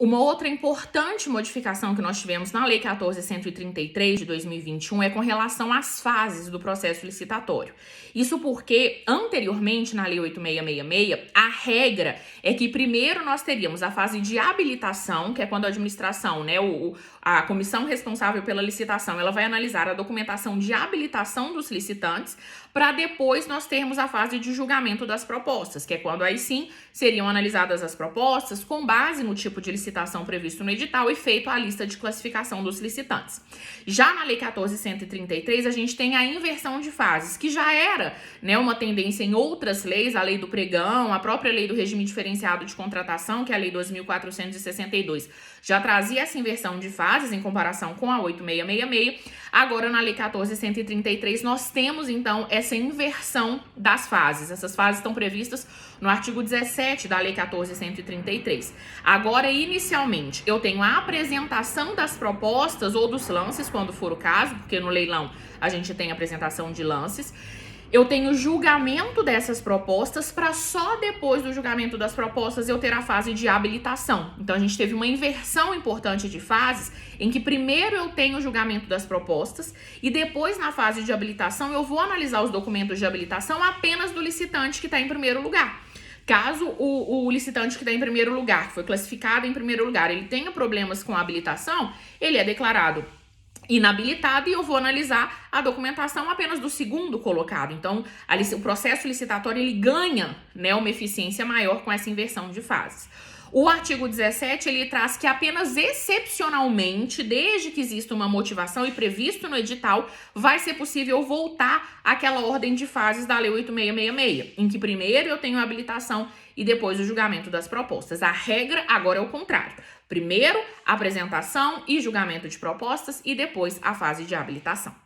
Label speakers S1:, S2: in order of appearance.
S1: Uma outra importante modificação que nós tivemos na Lei 14.133 de 2021 é com relação às fases do processo licitatório. Isso porque, anteriormente, na Lei 8.666, a regra é que primeiro nós teríamos a fase de habilitação, que é quando a administração, a comissão responsável pela licitação, ela vai analisar a documentação de habilitação dos licitantes, para depois nós termos a fase de julgamento das propostas, que é quando aí sim seriam analisadas as propostas com base no tipo de licitação previsto no edital e feito a lista de classificação dos licitantes. Já na Lei 14.133, a gente tem a inversão de fases, que já era uma tendência em outras leis, a Lei do Pregão, a própria Lei do Regime Diferenciado de Contratação, que é a Lei 2.462, já trazia essa inversão de fases em comparação com a 8.666. Agora, na Lei 14.133, nós temos, então, essa inversão das fases. Essas fases estão previstas no artigo 17 da Lei 14.133. Agora, inicialmente, eu tenho a apresentação das propostas ou dos lances, quando for o caso, porque no leilão a gente tem apresentação de lances. Eu tenho julgamento dessas propostas para só depois do julgamento das propostas eu ter a fase de habilitação. Então, a gente teve uma inversão importante de fases em que primeiro eu tenho o julgamento das propostas e depois, na fase de habilitação, eu vou analisar os documentos de habilitação apenas do licitante que está em primeiro lugar. Caso o licitante que está em primeiro lugar, que foi classificado em primeiro lugar, ele tenha problemas com a habilitação, ele é declarado inabilitado e eu vou analisar a documentação apenas do segundo colocado. Então, o processo licitatório ele ganha uma eficiência maior com essa inversão de fases. O artigo 17, ele traz que apenas excepcionalmente, desde que exista uma motivação e previsto no edital, vai ser possível voltar àquela ordem de fases da Lei 8.666, em que primeiro eu tenho a habilitação e depois o julgamento das propostas. A regra agora é o contrário. Primeiro, apresentação e julgamento de propostas e depois a fase de habilitação.